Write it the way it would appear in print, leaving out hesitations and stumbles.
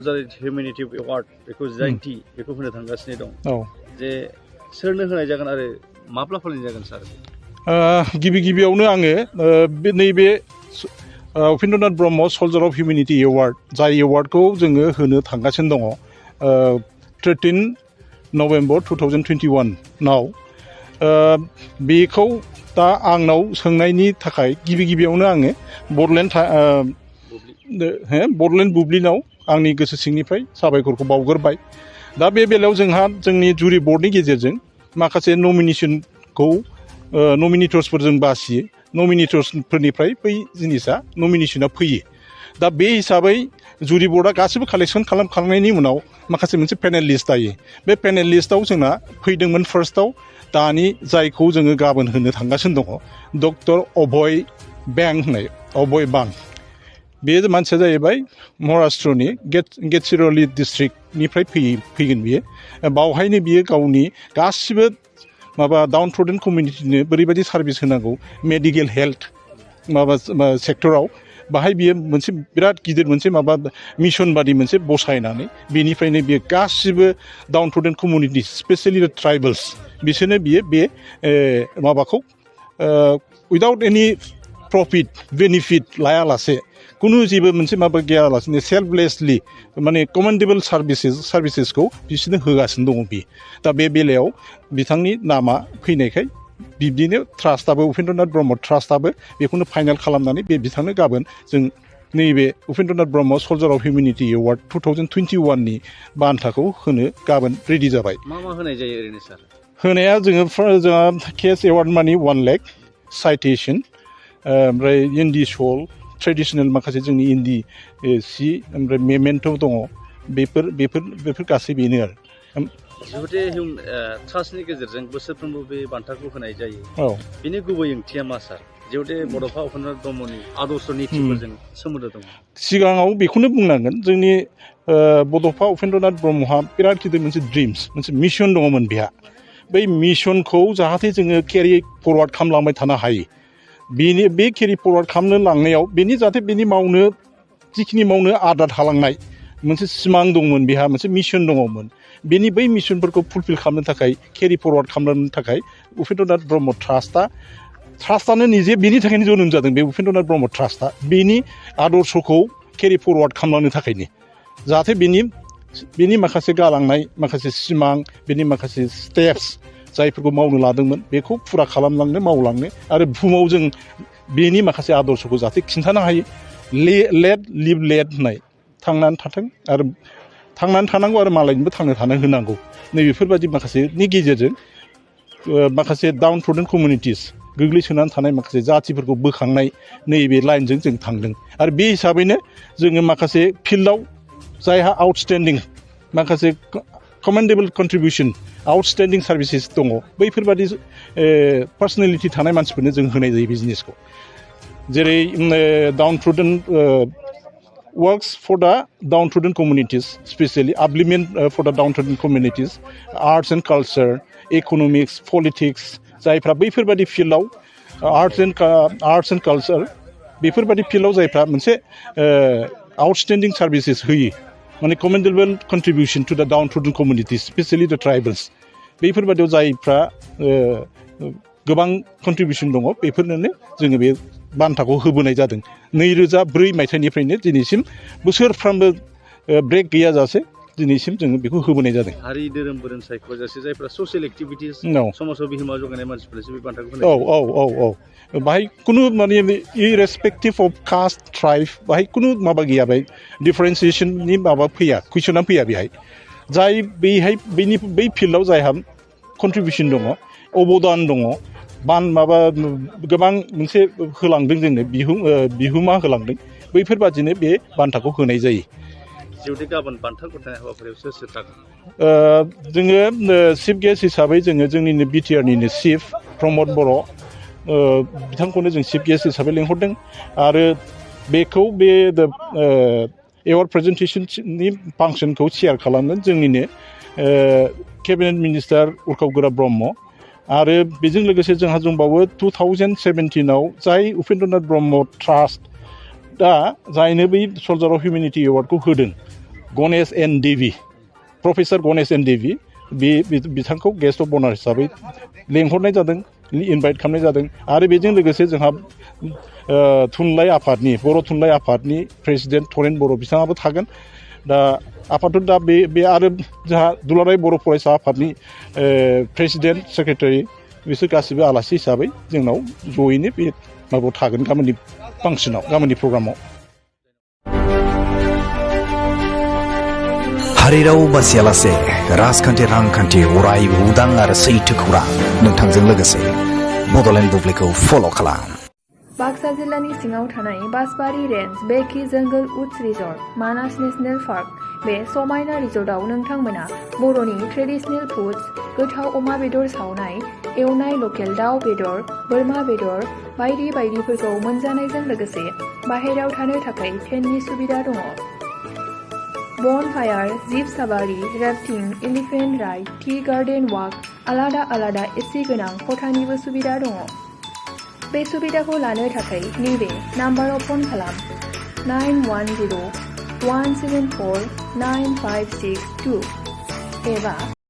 हिउमेनिटी award बेखौ जायथि बेखौ होनो थांगासिनो दं जे सोरनो होनाय जागोन आरो माब्ला फालिनाय जागोन सार? गिबियावनो आङो नैबे उपेन्द्रनाथ ब्रह्म सल्जार अफ हिउमेनिटी एवार्ड जाय एवार्डखौ जोङो होनो थांगासिनो दङ 13 नभेम्बर 2021 नाव बेखौ दा आंनाव सोंनायनि थाखाय गिबियावनो आङो बडलेण्ड बुब्लिनाव आंनि गोसो सिंनिफ्राय साबायखरखौ बावग्रोबाय। दा बे बेलायाव जोंहा जोंनि जुरि बर्डनि गेजेरजों माखासे नमिनेटर्सफोरजों बासियो, नमिनेटर्सफोरनिफ्राय बै जिनिसा नमिनेसना फैयो। दा बे हिसाबै जुरि बर्डआ गासिबो कालेक्सन खालामखांनायनि उनाव माखासे मोनसे पेनेल लिस्ट थायो। बे पेनेल लिस्टआव जोंना फैदोंमोन फार्स्टआव दानि जायखौ जोङो गाबोन होनो थांगासिनो दङ डक्टर अभय बां। बे मानसिया जाहैबाय महाराष्ट्रनि गेडचिर'ली डिस्ट्रिक्टनिफ्राय फैगोन बियो। बावहायनो बियो गावनि गासिबो डाउन ट्रडेन कमिउनिटिनो बोरैबायदि सार्भिस होनांगौ मेडिकेल हेल्थ सेक्टराव बाहाय बियो मोनसे बिराद गिदिर मोनसे मिशन बादि मोनसे बसायनानै बेनिफ्रायनो बियो गासिबो डाउन ट्रडेन कमिउनिटि स्पेसियेलि ट्राइबेल्स बिसोरनो बियो बे माबाखौ उइदाउट एनि प्रफिट बेनिफिट लायालासे खुनु जेबो मोनसे गैयालासेनो सेल्फलेसलि माने कमेन्डेबल सार्भिसेसखौ बिसोरनो होगासिनो दङ बियो। दा बे बेलायाव बिथांनि नामा फैनायखाय बिब्दिनो ट्रास्टआबो उपेन्द्रनाथ ब्रह्म ट्रास्टआबो बेखौनो फाइनाल खालामनानै बे बिथांनो गाबोन जों नैबे उपेन्द्रनाथ ब्रह्म सल्जार अफ हिउमेनिटी एवार्ड 2021 नि बान्थाखौ होनो गाबोन रेडि जाबाय। मा होनाय जायो ओरैनो सार? होनाया जोंहा केस एवार्ड मानि 1 लाख, साइटेसन, ओमफ्राय इन्दि शल, ट्रेडिशनेल माखासे जोंनि इन्दि सि, ओमफ्राय मेमेन्ट' दङ। बेफोर गासै बेनो आरो। जिहेतु ट्रास्टनि गेजेरजों बोसोरफ्रोमबो बे बान्थाखौ होनाय जायो। बेनि गुबै ओंथिया मा सार? जिहेतु बड'फा उपेन्द्रनाथ ब्रह्मनि आदर्श नीतिफोरजों सोमोन्दो दङ। सिगाङाव बेखौनो बुंनांगोन जोंनि बड'फा उपेन्द्रनाथ ब्रह्महा बिराद गिदिर मोनसे ड्रिम्स, मोनसे मिशन दङमोन बेहा। बै मिशनखौ जाहाथे जोङो केरि फरवार्ड खालामलांबाय थानो हायो। बे केरि फरवार्ड खालामनो लांनायाव जाहाथे बेनि जिखिनि मावनो आद्रा थालांनाय मोनसे सिमां दंमोन, बेहा मोनसे मिशन दङमोन। बै मिशनफोरखौ फुलफिल खालामनो थाखाय केरि फरवार्ड खालामनो थाखाय उपेन्द्रनाथ ब्रह्म ट्रास्टआनो निजे बेनि थाखायनो जोनोम जादों। बे उपेन्द्रनाथ ब्रह्म ट्रास्टआ बेनि आदर्शखौ केरि फरवार्ड खालामलांनो थाखायनो जाहाथे बेनि माखासे गालांनाय माखासे सिमां, बेनि माखासे स्टेप्स जायफोरखौ मावनो लादोंमोन बेखौ फुरा मावलांनो आरो बुहुमाव जों बेनि माखासे आदर्शखौ जाहाथे खिन्थानो हायो। लेट होननाय, थांनानै थाथों आरो थांनानै थानांगौ आरो मालायनोबो थांनो थानो होनांगौ। नैबेफोरबायदि माखासेनि गेजेरजों माखासे डाउन ट्रडेन कमिउनिटिस, गोग्लैसोनानै थानाय माखासे जातिफोरखौ बोखांनाय नैबे लाइनजों जों थांदों। आरो बे हिसाबैनो जोङो माखासे फिल्डआव जायहा आउटस्टेन्डिं माखासे कमेन्डेबल कन्ट्रिबिउसन, आउटस्टेन्डिं सार्भिसेस दङ, बैफोरबादि पार्सनेलिटि थानाय मानसिफोरनो जों होनाय जायो बिजनेसखौ। जेरै down ट्रडेन works for the downtrodden communities, especially upliftment for the downtrodden communities, arts and culture, economics, politics, जायफ्रा बैफोरबादि फिल्डआव आर्ट्स एन्ड कालचार बेफोरबादि फिल्डआव जायफ्रा मोनसे आउटस्टेन्डिं सार्भिसेस होयो, माने कमेन्डेबल कन्ट्रिबिउसन टु द डाउनट्रडेन कमिउनिटिस, स्पेसियेलि द ट्राइबेल्स, बैफोरबादियाव जायफ्रा गोबां कन्ट्रिबिउसन दङ बेफोरनो जोङो बे बान्थाखौ होबोनाय जादों। 2004 मायथाइनिफ्रायनो दिनैसिम बोसोरफ्रामबो ब्रेक गैयाजासे दिनैसिम जोङो बेखौ होबोनाय जादों। हारि धोरोम सायख'जासे जायफ्रा ससियेल एक्टिभिटिस समाजाव बिहोमा जगायनाय मानसिफोरसो बे बान्थाखौ होनाय जायो। बाहाय खुनु इरेसपेक्टिभ अफ कास्ट, ट्राइब बाहाय खुनु गैया, बाहाय डिफारेन्सिएसननि फैया, कुइसना फैया बेहाय। जाय बै फिल्डआव जायहा कन्ट्रिबिउसन दङ, अबदान दङ, गोबां मोनसे होलांदों, जोंनो बिहोमा होलांदों, बैफोरबादिनो बे बान्थाखौ होनाय जायो। जिहेतु गाबोन बान्था गथायनाय हाबाफारियाव सोर थागोन? जोङो चिफ गेस्ट हिसाबै जोंनिनो बिटिआरनिनो चिफ प्रमद बर' बिथांखौनो जों चिफ गेस्ट हिसाबै लिंहरदों। आरो बेखौ बे एवार्ड प्रेजेन्टेसननि फांसनखौ चेयार खालामगोन जोंनिनो केबिनेट मिनिस्टार उर्खाव गोरा ब्रह्म। आरो बेजों लोगोसे जोंहा दंबावो 2017 जाय उपेन्द्रनाथ ब्रह्म ट्रास्ट दा जायनो बै सल्जार अफ हिउमेनिटी एवार्डखौ होदों, गणेश एन देवी प्रफेसर गणेश एन देवी बिथांखौ गेस्ट अफ अनार हिसाबै लेंहरनाय जादों इनभाइट खालामनाय जादों आरो बेजों लोगोसे जोंहा थुनलाइ आफादनि बर' थुनलाइ आफादनि प्रेसिडेन्ट थरेन बर' बिथाङाबो थागोन दा आफादथ' दा बे आरो जोंहा दुलाराय बर' फरायसा आफादनि प्रेसिडेन्ट सेक्रेटारि बिसोर गासिबो आलासि हिसाबै जोंनाव जयैनो बे माबायाव थागोन गाबोननि फांसनाव गाबोननि प्रग्रामाव हारि राव बासियालासे राजखान्थि रांखान्थि अरायबो उदां आरो सैथो खौरां नोंथांजों लोगोसे बड'लेण्ड बुब्लिखौ फल' खालाम बाक्सा जिल्लानि सिङाव थानाय बासबारि रेन्ज बेकि जंगल उड्स रिजर्ट मानास नेशनेल पार्क बे समायना रिजर्टआव नोंथांमोना बर'नि ट्रेडिशनेल फुड्स गोथाव अमा बेदर सावनाय एवनाय लकेल दाउ बेदर बोरमा बेदर बायदि बायदिफोरखौ मोनजानायजों लोगोसे बाहेरायाव थानो थाखाय टेन्टनि सुबिदा दङ bonfire jeep safari rafting elephant ride tea garden walk आलादा आलादा एसि गोनां खथानिबो सुबिदा दङ बे सुबिदाखौ लानो थाखाय नैबे नाम्बाराव फन खालाम 9101749562 एबा